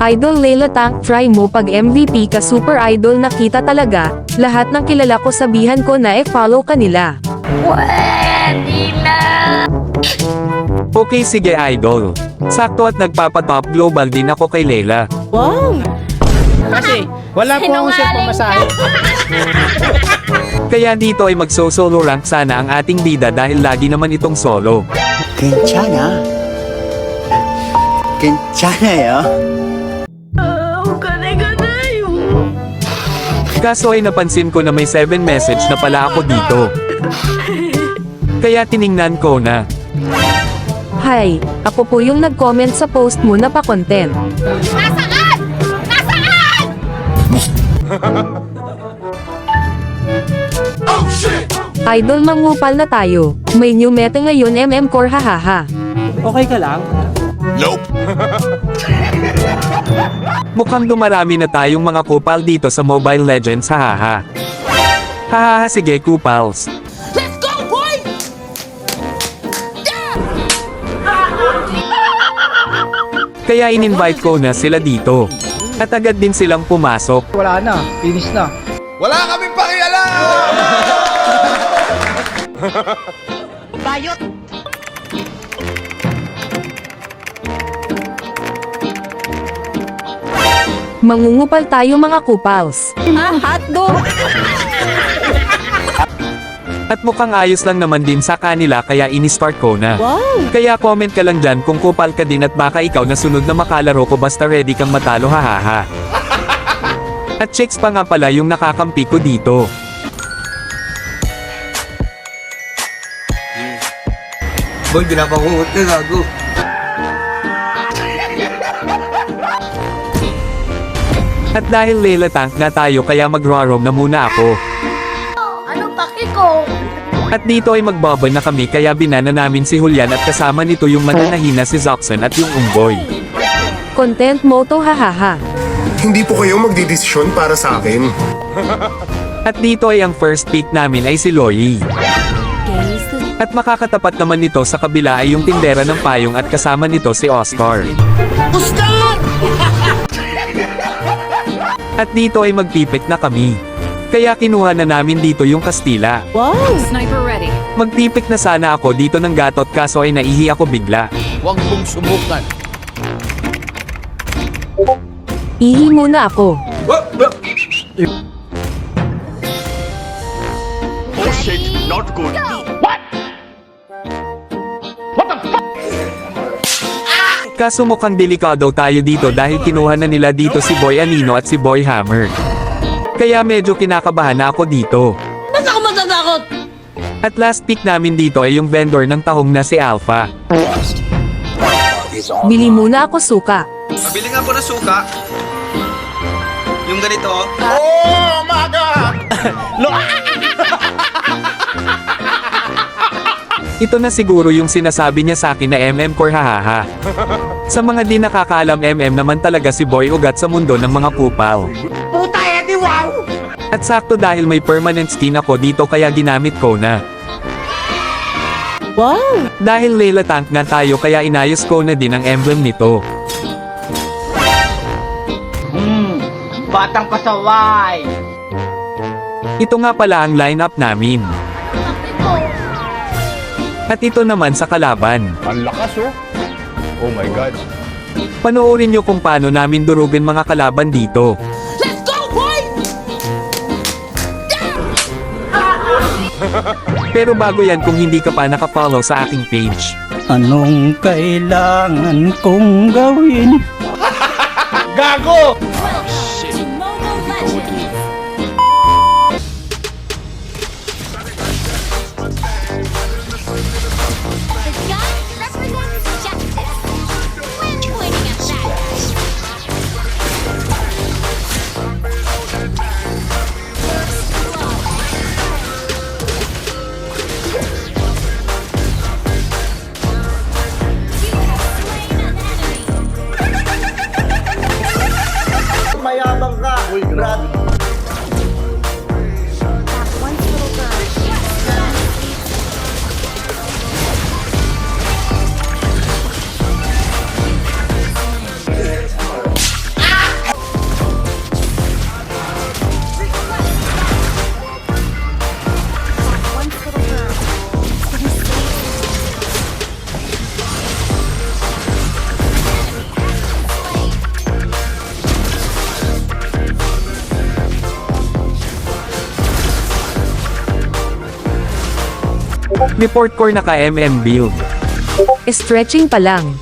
Idol Layla Tank, try mo pag MVP ka super idol na kita talaga, lahat ng kilala ko sabihan ko na follow ka nila. Okay sige idol. Sakto at nagpapatop global din ako kay Layla. Kasi wala po akong set pamasahe. Kaya dito ay magso-solo rank sana ang ating bida dahil lagi naman itong solo. 괜찮아. 괜찮아요. Kaso ay napansin ko na may 7 message na pala ako dito. Kaya tiningnan ko na. Hi, ako po yung nag-comment sa post mo na pa-content. Nasaan? Nasaan? Idol mangupal na tayo. May new meta ngayon Core hahaha. Okay ka lang? Mukhang dumarami na tayong mga kupal dito sa Mobile Legends hahaha. Hahaha sige kupals. Let's go, boy! Kaya in-invite ko na sila dito. At agad din silang pumasok. Wala na. Finish na. Wala kaming pakialam! Bayot! Mangungupal tayo mga kupals. Hotdog! At mukhang ayos lang naman din sa kanila kaya ini-start ko na. Kaya comment ka lang dyan kung kupal ka din at baka ikaw na sunod na makalaro ko basta ready kang matalo hahaha. At chicks pa nga pala yung nakakampi ko dito. Boy, pinapangungot na gago. At dahil Layla Tank na tayo kaya mag-roam na muna ako. Anong paki ko? At dito ay magbabay na kami kaya binana namin si Julian at kasama nito yung mananahina si Zoxon at yung Unggoy. Content moto hahaha. Hindi po kayo magdidesisyon para sa akin. At dito ay ang first pick namin ay si Loyi. At makakatapat naman nito sa kabila ay yung tindera ng payong at kasama nito si Oscar. At dito ay magpipik na kami. Kaya kinuha na namin dito yung Kastila. Sniper ready. Magpipik na sana ako dito ng gatot kaso ay naihi ako bigla. Huwag mong subukan. Ihi muna ako. Kaso mukhang delikado tayo dito dahil kinuha na nila dito si Boy Anino at si Boy Hammer. Kaya medyo kinakabahan na ako dito. Ba't ako matatakot? At last pick namin dito ay yung vendor ng tahong na si Alpha. Bili muna ako suka. Pabili nga po ng suka. Yung ganito. Ito na siguro yung sinasabi niya sa akin na Core hahaha. Sa mga di nakakaalam naman talaga si Boy Ugat sa mundo ng mga kupal. Puta, edi wow! At sakto dahil may permanent skin ako dito kaya ginamit ko na. Dahil Layla Tank nga tayo kaya inayos ko na din ang emblem nito. Batang pasaway. Ito nga pala ang lineup namin. At ito naman sa kalaban. Ang lakas oh. Oh my God. Panoorin nyo kung paano namin durugin mga kalaban dito. Let's go, boy! Pero bago yan kung hindi ka pa nakafollow sa aking page. Anong kailangan kong gawin? Gago! Report core naka MM build. Stretching pa lang.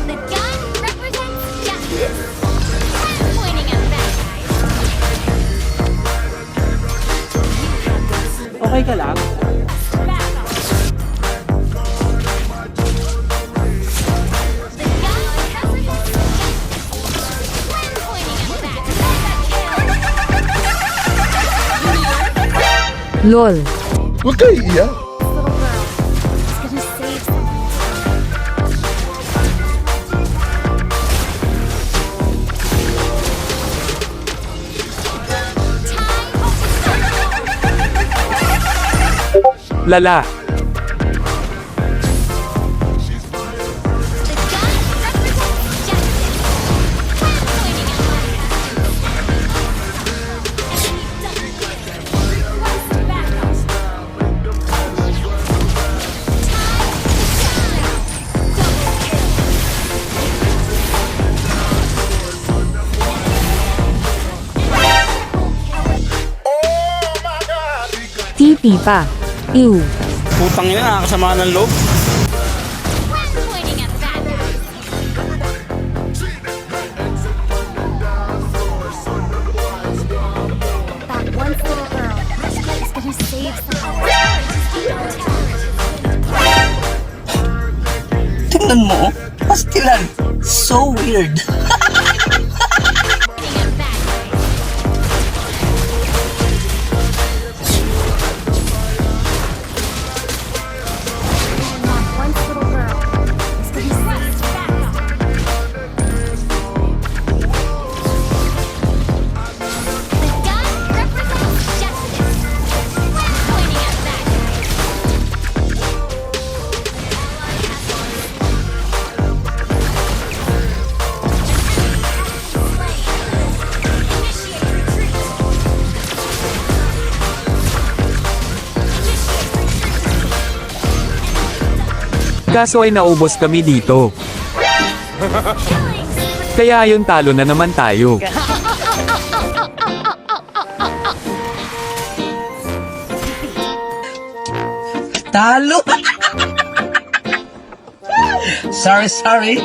The gun represents justice. I'm pointing at bad guys. Okay ka lang? Back off. The gun represents justice. I'm pointing at bad guys. LOL. Huwag kayo iiyak. Little girl is gonna save someone. Lala. The gun represents justice. I'm pointing at bad guys. TP pa. Ew. Putang ina, nakakasama ng loob. I'm pointing at bad guys. That one little girl is gonna save someone. Tingnan mo, oh. Pastilan. So weird. Pointing at bad guys. That one little girl is gonna save someone. The gun represents justice. Pointing at bad guys. Kaso ay naubos kami dito. Kaya ayun, talo na naman tayo. Talo. Sorry.